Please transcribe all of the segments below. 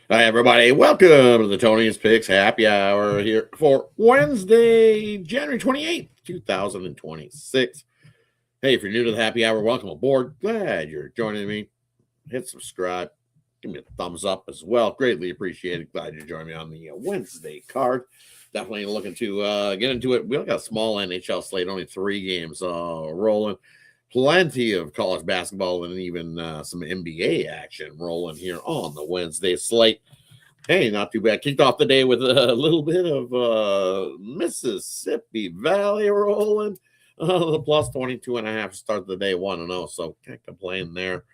Hi, everybody. Welcome to the Tony's Picks Happy Hour here for Wednesday, January 28th, 2026. Hey, if you're new to the happy hour, welcome aboard. Glad you're joining me. Hit subscribe. Give me a thumbs up as well. Greatly appreciated. Glad you joined me on the Wednesday card. Definitely looking to get into it. We only got a small NHL slate, only 3 games rolling. Plenty of college basketball and even some NBA action rolling here on the Wednesday slate. Hey, not too bad. Kicked off the day with a little bit of Mississippi Valley rolling. The plus 22.5 to start the day 1-0. So can't complain there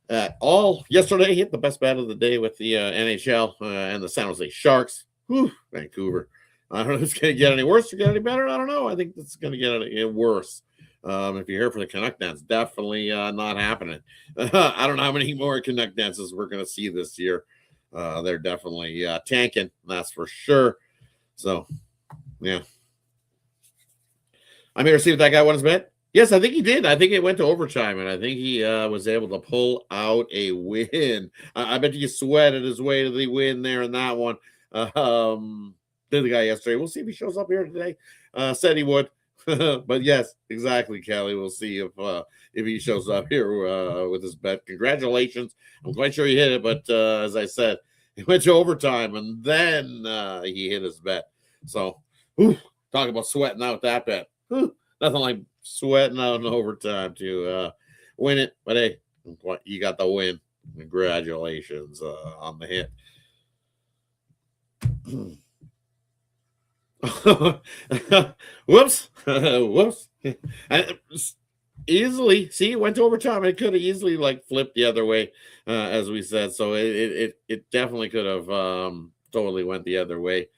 at all. Yesterday hit the best bet of the day with the NHL and the San Jose Sharks. Whew, Vancouver. I don't know if it's going to get any worse or get any better. I don't know. I think it's going to get any worse. If you're here for the Canuck dance, definitely not happening. I don't know how many more Canuck dances we're going to see this year. They're definitely tanking, that's for sure. So, yeah. I'm here to see if that guy won his bet. Yes, I think he did. I think it went to overtime, and I think he was able to pull out a win. I bet you sweated his way to the win there in that one. Did the guy yesterday. We'll see if he shows up here today. Said he would. But yes, exactly, Kelly. We'll see if he shows up here with his bet. Congratulations. I'm quite sure he hit it, but as I said, he went to overtime and then he hit his bet. So, talk about sweating out that bet. Nothing like sweating out in overtime to win it. But hey, you got the win. Congratulations on the hit. Whoops. Whoops. Easily, see, it went to overtime. It could have easily like flipped the other way, as we said. So it definitely could have totally went the other way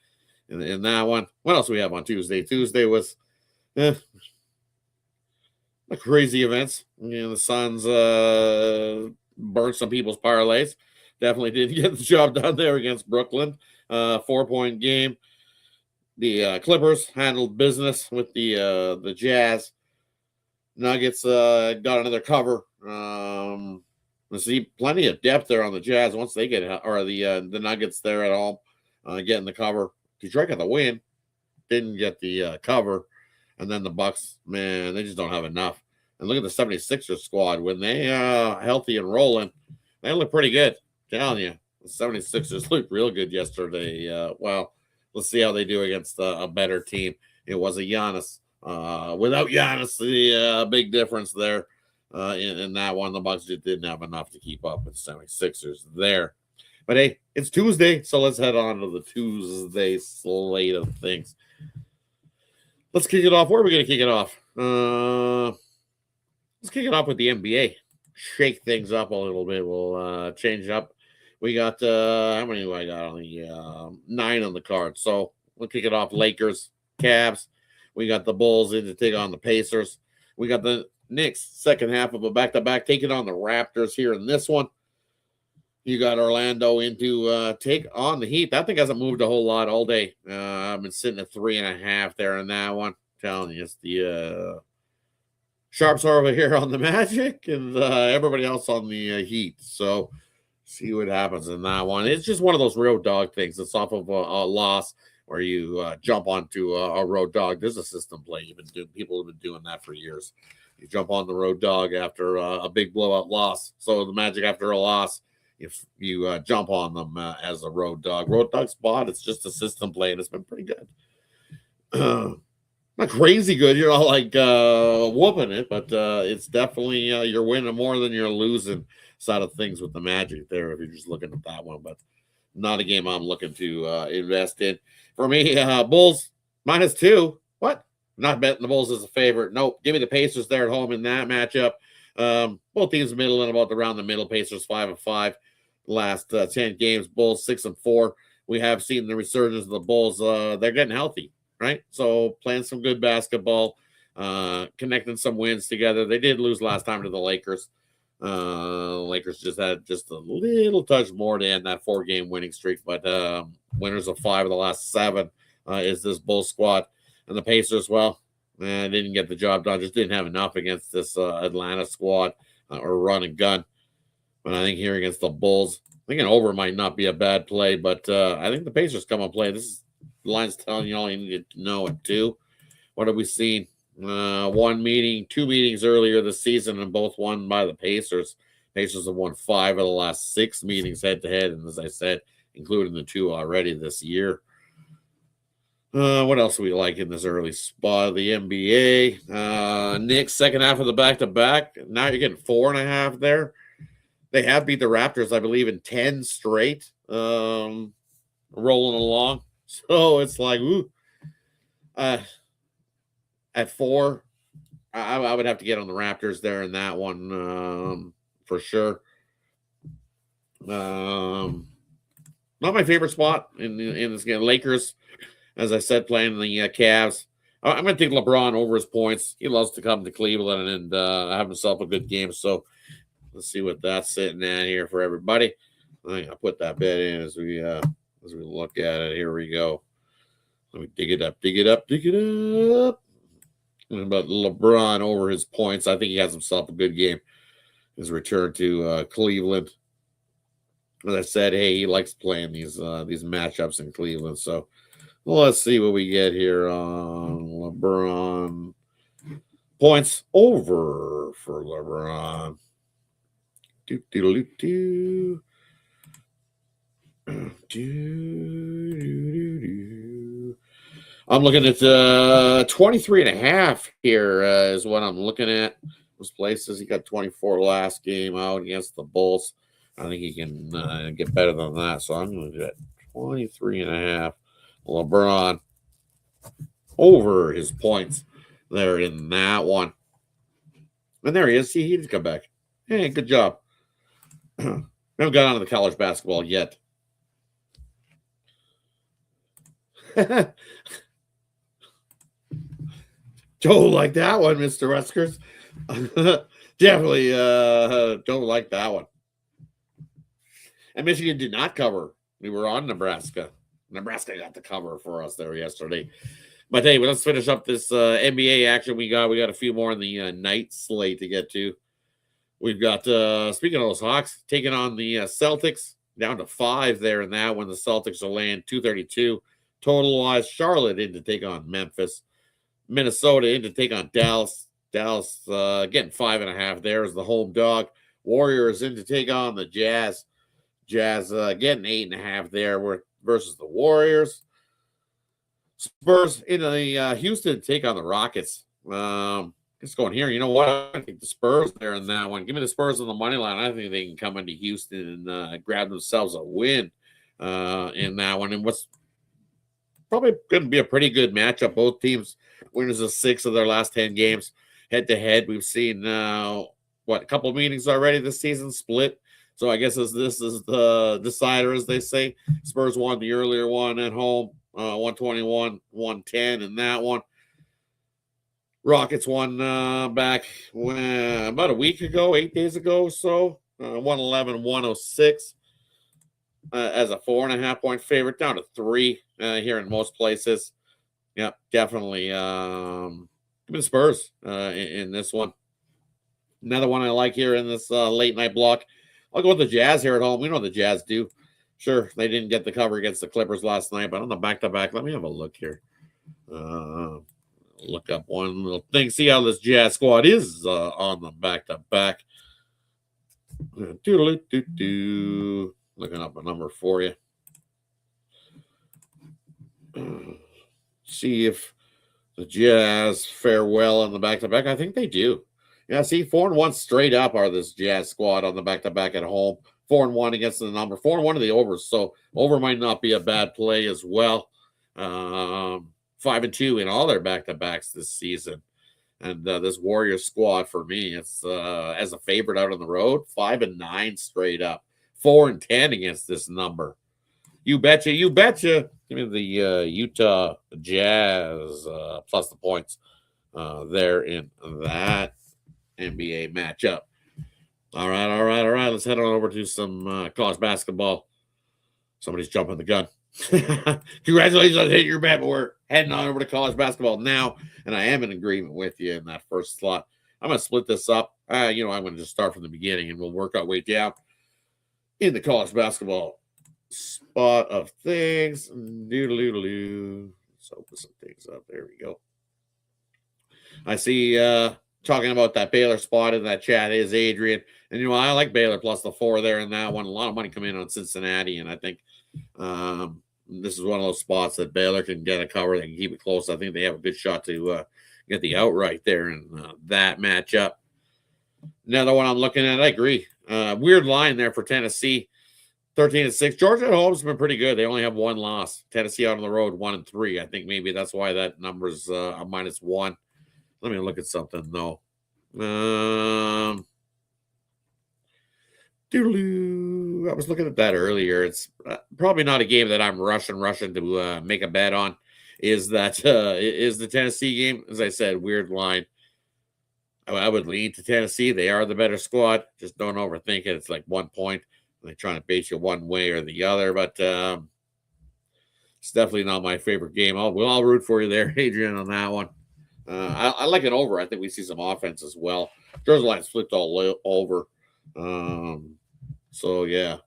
in that one. What else we have on Tuesday? Tuesday was crazy events. The Suns burnt some people's parlays. Definitely didn't get the job done there against Brooklyn. 4-point game. The Clippers handled business with the Jazz. Nuggets got another cover. See plenty of depth there on the Jazz once they get or the Nuggets there at all getting the cover. Detroit got the win, didn't get the cover, and then the Bucks, man, they just don't have enough. And look at the 76ers squad when they healthy and rolling, they look pretty good. I'm telling you, the 76ers looked real good yesterday. Well, let's see how they do against a better team. It was a Giannis. Without Giannis, the big difference there in that one. The Bucks just didn't have enough to keep up with 76ers there. But hey, it's Tuesday, so let's head on to the Tuesday slate of things. Let's kick it off. Where are we going to kick it off? Let's kick it off with the NBA. Shake things up a little bit. We'll change it up. We got how many do I got on the 9 on the card? So we'll kick it off. Lakers, Cavs. We got the Bulls in to take on the Pacers. We got the Knicks, second half of a back-to-back, taking on the Raptors here in this one. You got Orlando into take on the Heat. That thing hasn't moved a whole lot all day. I've been sitting at 3.5 there in that one. I'm telling you, it's the Sharps are over here on the Magic and everybody else on the Heat. So see what happens in that one. It's just one of those road dog things. It's off of a loss where you jump onto a road dog. There's a system play. People have been doing that for years. You jump on the road dog after a big blowout loss. So the Magic after a loss, if you jump on them as a road dog. Road dog spot, it's just a system play, and it's been pretty good. Not crazy good, you're not like whooping it, but it's definitely you're winning more than you're losing side of things with the Magic there if you're just looking at that one. But not a game I'm looking to invest in. For me, Bulls -2. What? Not betting the Bulls as a favorite. Nope. Give me the Pacers there at home in that matchup. Both teams middle and about around the middle. Pacers 5-5. Last 10 games. Bulls 6-4. We have seen the resurgence of the Bulls. They're getting healthy, right? So playing some good basketball, connecting some wins together. They did lose last time to the Lakers. Lakers just had just a little touch more to end that 4-game winning streak, but winners of 5 of the last 7 is this Bulls squad. And the Pacers, well, didn't get the job done, just didn't have enough against this Atlanta squad or run and gun. But I think here against the Bulls, think an over might not be a bad play, but I think the Pacers come and play. The line's telling you all you need to know at 2. What have we seen? Two meetings earlier this season, and both won by the Pacers. Pacers have won 5 of the last 6 meetings head-to-head, and as I said, including the 2 already this year. What else do we like in this early spot of the NBA? Knicks, second half of the back-to-back. Now you're getting 4.5 there. They have beat the Raptors, I believe, in 10 straight, rolling along. So it's like, ooh. At 4, I would have to get on the Raptors there in that one for sure. Not my favorite spot in this game. Lakers, as I said, playing the Cavs. I'm going to take LeBron over his points. He loves to come to Cleveland and have himself a good game. So let's see what that's sitting at here for everybody. I'm going to put that bet in as we look at it. Here we go. Let me dig it up. About LeBron over his points. I think he has himself a good game. His return to Cleveland. As I said, hey, he likes playing these matchups in Cleveland. So let's see what we get here on LeBron. Points over for LeBron. I'm looking at 23.5 here is what I'm looking at. Those places. He got 24 last game out against the Bulls. I think he can get better than that. So I'm going to get 23.5. LeBron over his points there in that one. And there he is. See, he did come back. Hey, good job. We haven't got onto the college basketball yet. Don't like that one, Mr. Ruskers. Definitely don't like that one. And Michigan did not cover. We were on Nebraska. Nebraska got the cover for us there yesterday. But hey, let's finish up this NBA action. We got a few more in the night slate to get to. We've got, speaking of those Hawks, taking on the Celtics, down to 5 there in that one. The Celtics are laying 232. Total-wise, Charlotte in to take on Memphis. Minnesota in to take on Dallas. Dallas getting 5.5 there as the home dog. Warriors in to take on the Jazz. Jazz getting 8.5 there versus the Warriors. Spurs in the Houston to take on the Rockets. Just going here. You know what? I think the Spurs there in that one. Give me the Spurs on the money line. I think they can come into Houston and grab themselves a win in that one. And what's probably going to be a pretty good matchup. Both teams winners of 6 of their last 10 games head to head. We've seen a couple of meetings already this season split. So I guess this is the decider, as they say. Spurs won the earlier one at home, 121-110 in that one. Rockets won back about a week ago, 8 days ago or so, 111-106 as a 4.5 point favorite, down to 3 here in most places. Yeah, definitely. Give me the Spurs in this one. Another one I like here in this late night block. I'll go with the Jazz here at home. We know the Jazz do. Sure, they didn't get the cover against the Clippers last night, but on the back-to-back, let me have a look here. Look up one little thing. See how this Jazz squad is on the back-to-back. Looking up a number for you. See if the Jazz fare well on the back-to-back. I think they do. Yeah, see, 4-1 straight up are this Jazz squad on the back-to-back at home. 4-1 against the number. 4-1 to the overs, so over might not be a bad play as well. 5-2 in all their back-to-backs this season. And this Warriors squad, for me, it's as a favorite out on the road, 5-9 straight up. 4-10 against this number. You betcha, you betcha. Give me the Utah Jazz plus the points there in that NBA matchup. All right. Let's head on over to some college basketball. Somebody's jumping the gun. Congratulations on hitting your bet, but we're heading on over to college basketball now, and I am in agreement with you in that first slot. I'm going to split this up. I'm going to just start from the beginning, and we'll work our way down. in the college basketball spot of things. Doodle-doodle-doo. Let's open some things up. There we go. I see talking about that Baylor spot in that chat is Adrian. And, I like Baylor plus the 4 there in that one. A lot of money coming in on Cincinnati. And I think this is one of those spots that Baylor can get a cover. They can keep it close. I think they have a good shot to get the outright there in that matchup. Another one I'm looking at, I agree. Weird line there for Tennessee. 13-6. Georgia at home has been pretty good. They only have 1 loss. Tennessee out on the road, 1-3. I think maybe that's why that number's a -1. Let me look at something though. I was looking at that earlier. It's probably not a game that I'm rushing to make a bet on. Is the Tennessee game? As I said, weird line. I would lean to Tennessee. They are the better squad. Just don't overthink it. It's like 1 point. They're trying to bait you one way or the other, but it's definitely not my favorite game. I'll root for you there, Adrian, on that one. I like it over. I think we see some offense as well. Georgia line's flipped all over. So yeah,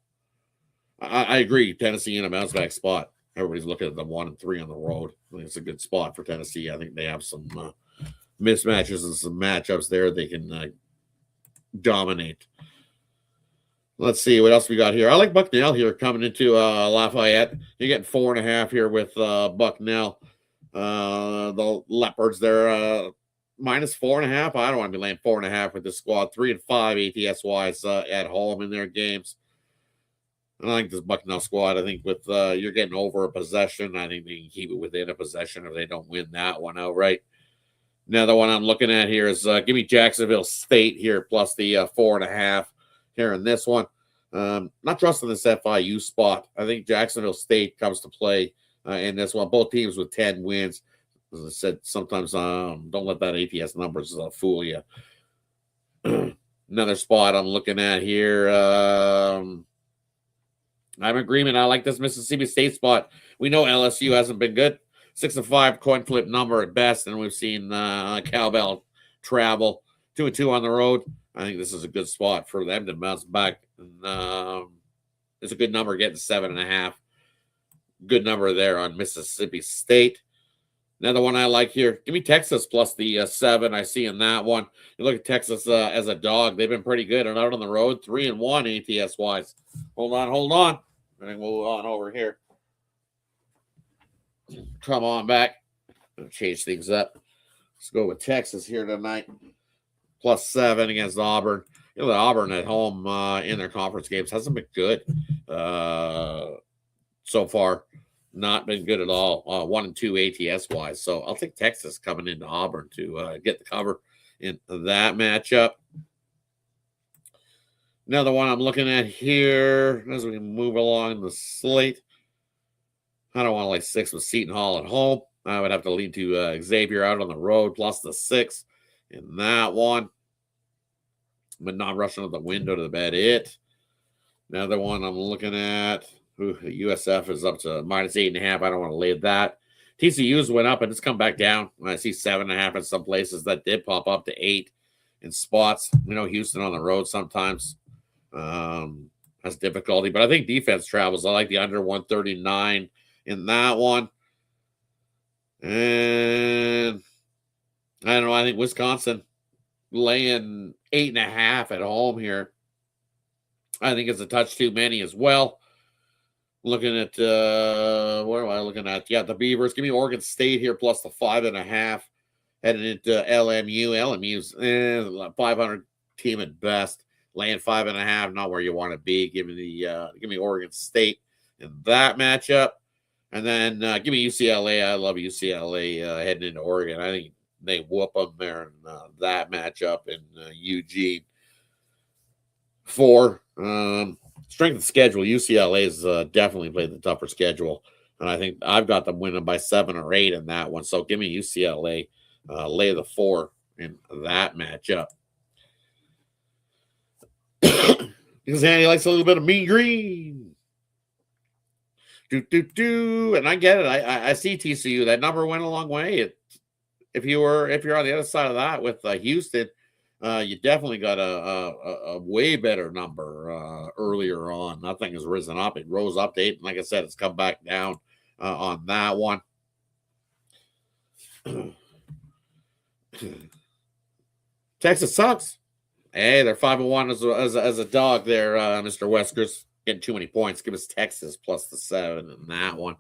I agree. Tennessee in a bounce back spot. Everybody's looking at them 1-3 on the road. I think it's a good spot for Tennessee. I think they have some mismatches and some matchups there they can dominate. Let's see what else we got here. I like Bucknell here coming into Lafayette. You're getting 4.5 here with Bucknell. The Leopards, they're -4.5. I don't want to be laying 4.5 with this squad. 3-5 ATS wise at home in their games. I like this Bucknell squad. I think with you're getting over a possession. I think they can keep it within a possession if they don't win that one outright. Another one I'm looking at here is give me Jacksonville State here plus the 4.5 here in this one. Not trusting this FIU spot. I think Jacksonville State comes to play in this one. Both teams with 10 wins. As I said, sometimes don't let that ATS numbers fool you. Another spot I'm looking at here. I'm in agreement. I like this Mississippi State spot. We know LSU hasn't been good. 6-5 coin flip number at best, and we've seen Cowbell travel 2-2 on the road. I think this is a good spot for them to bounce back. It's a good number, getting 7.5. Good number there on Mississippi State. Another one I like here. Give me Texas plus the 7. I see in that one. You look at Texas as a dog. They've been pretty good and out on the road. 3-1 ATS wise. Hold on. I'm going to move on over here. Come on back. I'll change things up. Let's go with Texas here tonight. Plus 7 against Auburn. Auburn at home in their conference games hasn't been good so far. Not been good at all. 1-2 ATS wise. So I'll take Texas coming into Auburn to get the cover in that matchup. Another one I'm looking at here as we move along the slate. I don't want to lay 6 with Seton Hall at home. I would have to lean to Xavier out on the road plus the 6 in that one. But not rushing to the window to the bed. Another one I'm looking at. USF is up to -8.5. I don't want to lay that. TCU's went up and it's come back down. I see 7.5 in some places. That did pop up to 8 in spots. Houston on the road sometimes has difficulty, but I think defense travels. I like the under 139 in that one. And I don't know. I think Wisconsin laying 8.5 at home here. I think it's a touch too many as well. Looking at what am I looking at? Yeah, the Beavers. Give me Oregon State here plus the 5.5. Heading into LMU. LMU's 500 team at best. Laying 5.5, not where you want to be. Give me Oregon State in that matchup. And then give me UCLA. I love UCLA heading into Oregon. I think they whoop them there in that matchup in Eugene. 4. Strength of schedule. UCLA has definitely played the tougher schedule. And I think I've got them winning by 7 or 8 in that one. So give me UCLA. Lay the 4 in that matchup. Because Andy likes a little bit of mean green. And I get it. I see TCU. That number went a long way. If you're on the other side of that with Houston, You definitely got a way better number earlier on. Nothing has risen up. It rose up to 8, and like I said, it's come back down on that one. Texas sucks. Hey, they're 5-1 as a dog there, Mr. Weskers. Getting too many points. Give us Texas plus the 7 in that one.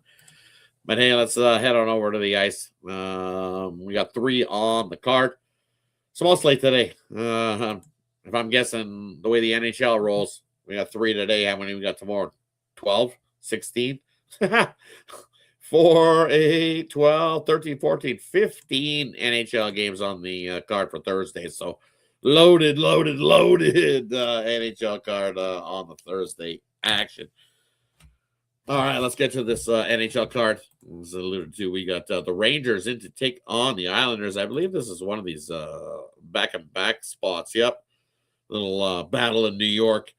But hey, let's head on over to the ice. We got 3 on the card. So mostly today. If I'm guessing the way the NHL rolls, we got 3 today. How many we got tomorrow? 12? 16? 4, 8, 12, 13, 14, 15 NHL games on the card for Thursday. So loaded NHL card on the Thursday action. All right, let's get to this NHL card. As alluded to, we got the Rangers in to take on the Islanders. I believe this is one of these back-and-back spots. Yep. Little battle in New York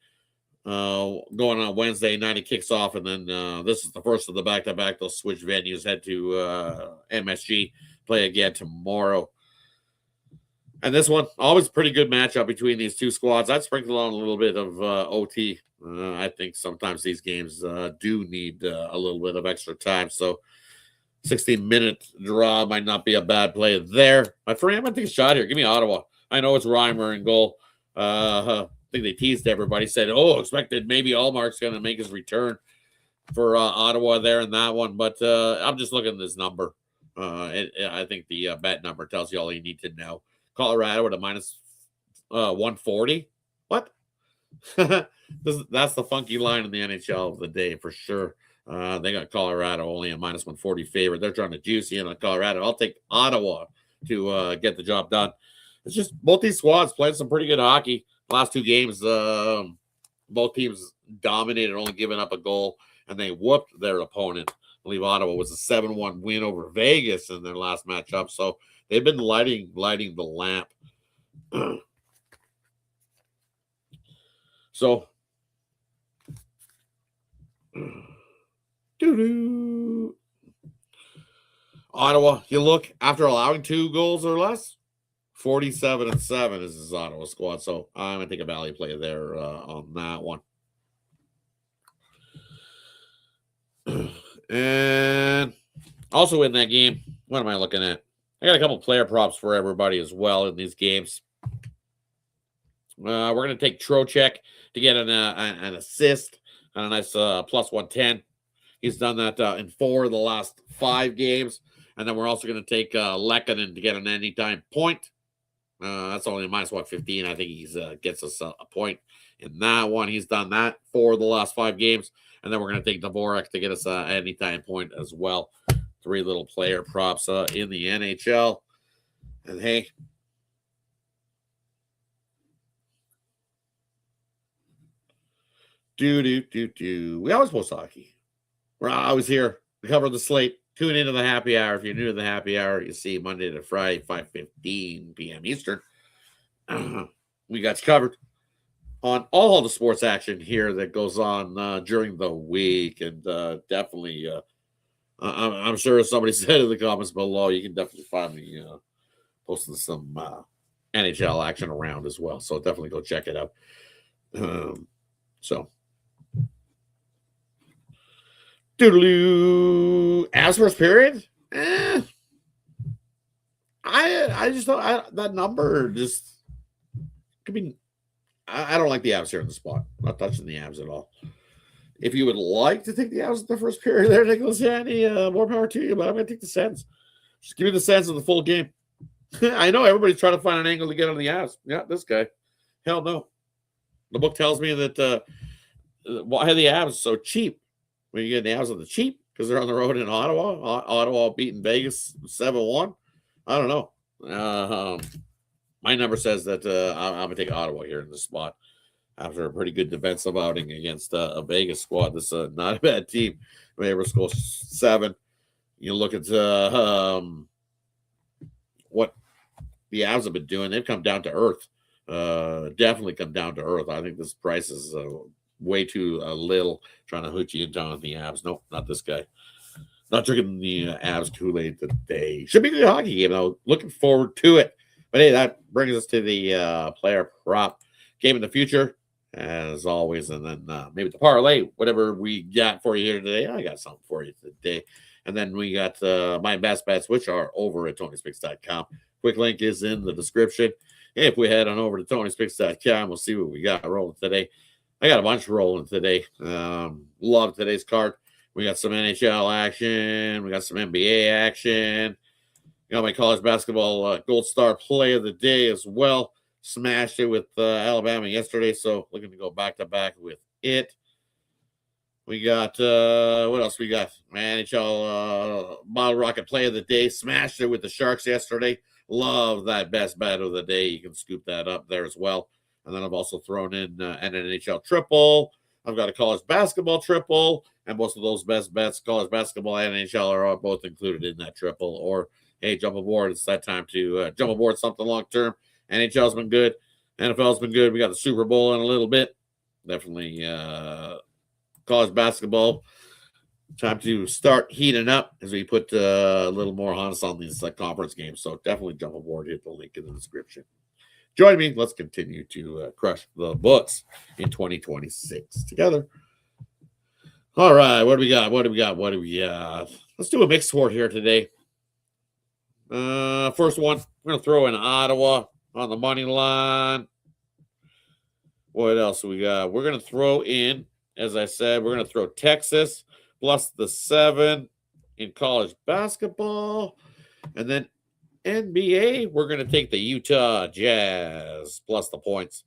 going on Wednesday night. It kicks off, and then this is the first of the back-to-back. They'll switch venues, head to MSG, play again tomorrow. And this one, always pretty good matchup between these two squads. I'd sprinkle on a little bit of OT. I think sometimes these games do need a little bit of extra time. So 60-minute draw might not be a bad play there. My friend, I'm going to take a shot here. Give me Ottawa. I know it's Reimer in goal. I think they teased everybody. Said, expected maybe Allmark's going to make his return for Ottawa there in that one. But I'm just looking at this number. I think the bet number tells you all you need to know. Colorado at a minus 140. What? That's the funky line in the NHL of the day for sure. They got Colorado only a minus 140 favorite. They're trying to juice in on Colorado. I'll take Ottawa to get the job done. It's just both these squads playing some pretty good hockey. Last 2 games, both teams dominated, only giving up a goal, and they whooped their opponent. I believe Ottawa was a 7-1 win over Vegas in their last matchup. So they've been lighting the lamp. So, Ottawa, you look, after allowing 2 goals or less, 47-7 is his Ottawa squad. So I'm going to take a value play there on that one. And also in that game, what am I looking at? I got a couple player props for everybody as well in these games. We're going to take Trocheck to get an assist on a nice plus 110. He's done that in 4 of the last 5 games. And then we're also going to take Lehkonen to get an anytime point. That's only a minus 115. I think he gets us a point in that one. He's done that 4 of the last 5 games. And then we're going to take Dvorak to get us an anytime point as well. 3 little player props in the NHL. And hey, we always post hockey. We're always here to cover the slate. Tune into the happy hour. If you're new to the happy hour, you see Monday to Friday, 5:15 p.m. Eastern. We got you covered on all the sports action here that goes on during the week. And definitely, I'm sure as somebody said in the comments below, you can definitely find me posting some NHL action around as well. So definitely go check it out. As first period, I just thought that number just could be. I don't like the Avs here in the spot. I'm not touching the Avs at all. If you would like to take the Avs in the first period, there, Nicholas Hanny, more power to you. But I'm going to take the Sens. Just give me the Sens of the full game. I know everybody's trying to find an angle to get on the Avs. Yeah, this guy. Hell no. The book tells me that why are the Avs so cheap? When you get the Avs on the cheap because they're on the road in Ottawa. Ottawa beating Vegas 7-1. I don't know. My number says that I'm going to take Ottawa here in the spot after a pretty good defensive outing against a Vegas squad. This is not a bad team. They were score 7. You look at what the Avs have been doing. They've come down to earth. Definitely come down to earth. I think this price is way too little, trying to hoot you into on the Avs. Nope, not this guy. Not drinking the Avs Kool-Aid today. Should be a good hockey game, though. Looking forward to it. But But hey, that brings us to the player prop game in the future, as always. And then maybe the parlay, whatever we got for you here today. I got something for you today. And then we got my best bets, which are over at TonySpicks.com. Quick link is in the description. If we head on over to TonySpicks.com, we'll see what we got rolling today. I got a bunch rolling today. Love today's card. We got some NHL action. We got some NBA action. Got my college basketball Gold Star play of the day as well. Smashed it with Alabama yesterday, so looking to go back-to-back with it. We got, what else we got? My NHL Bottle Rocket play of the day. Smashed it with the Sharks yesterday. Love that best bet of the day. You can scoop that up there as well. And then I've also thrown in an NHL triple. I've got a college basketball triple. And most of those best bets, college basketball and NHL, are both included in that triple. Or, hey, jump aboard. It's that time to jump aboard something long-term. NHL's been good. NFL's been good. We got the Super Bowl in a little bit. Definitely college basketball. Time to start heating up as we put a little more on us on these conference games. So definitely jump aboard. Hit the link in the description. Join me. Let's continue to crush the books in 2026 together. All right. What do we got? Let's do a mixed sport here today. First one, we're going to throw in Ottawa on the money line. What else we got? We're going to throw in, as I said, we're going to throw Texas plus the 7 in college basketball. And then NBA, we're going to take the Utah Jazz plus the points.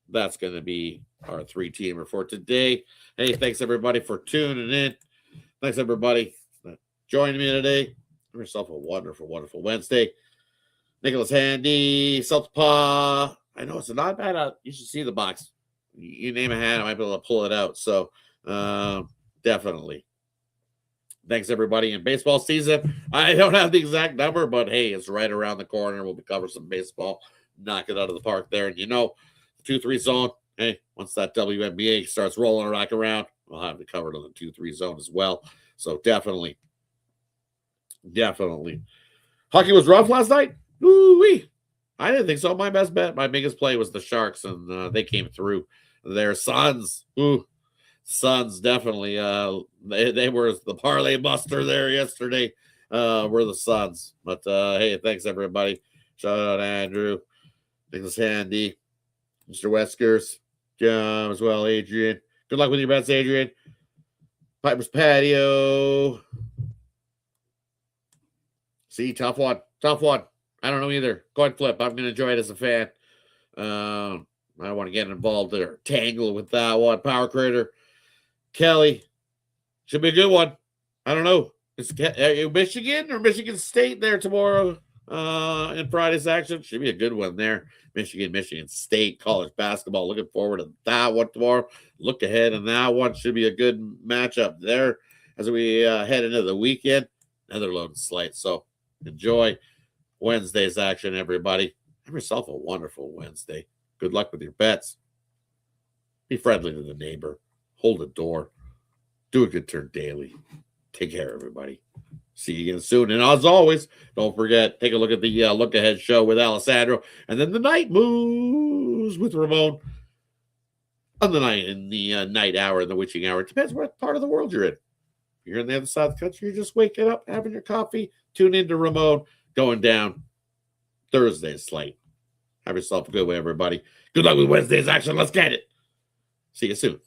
That's going to be our 3-teamer for today. Hey, thanks everybody for tuning in. Thanks everybody for joining me today. Have yourself a wonderful, wonderful Wednesday. Nicholas Handy, Southpaw. I know it's not bad. You should see the box. You name a hat, I might be able to pull it out. So definitely. Thanks, everybody. In baseball season, I don't have the exact number, but hey, it's right around the corner. We'll be covering some baseball, knock it out of the park there. And 2-3 zone, hey, once that WNBA starts rolling back around, we'll have it covered on the 2-3 zone as well. So definitely. Hockey was rough last night. Woo-wee. I didn't think so. My best bet, my biggest play was the Sharks, and they came through. Their Suns, Suns definitely. They were the parlay buster there yesterday. Were the Suns. But hey, thanks everybody. Shout out to Andrew, Nicholas Handy, Mr. Weskers, John as well, Adrian. Good luck with your bets, Adrian. Piper's Patio. See, tough one. I don't know either. Coin flip. I'm going to enjoy it as a fan. I don't want to get involved or tangle with that one. Power Creator. Kelly. Should be a good one. I don't know. Is Michigan or Michigan State there tomorrow in Friday's action? Should be a good one there. Michigan State college basketball. Looking forward to that one tomorrow. Look ahead, and that one should be a good matchup there as we head into the weekend. Another loaded slate. So enjoy Wednesday's action, everybody. Have yourself a wonderful Wednesday. Good luck with your bets. Be friendly to the neighbor. Hold the door. Do a good turn daily. Take care, everybody. See you again soon. And as always, don't forget, take a look at the Look Ahead show with Alessandro. And then the Night Moves with Ramon. On the night, in the night hour, in the witching hour. It depends what part of the world you're in. If you're in the other side of the country, you're just waking up, having your coffee. Tune into Ramon. Going down Thursday's slate. Have yourself a good one, everybody. Good luck with Wednesday's action. Let's get it. See you soon.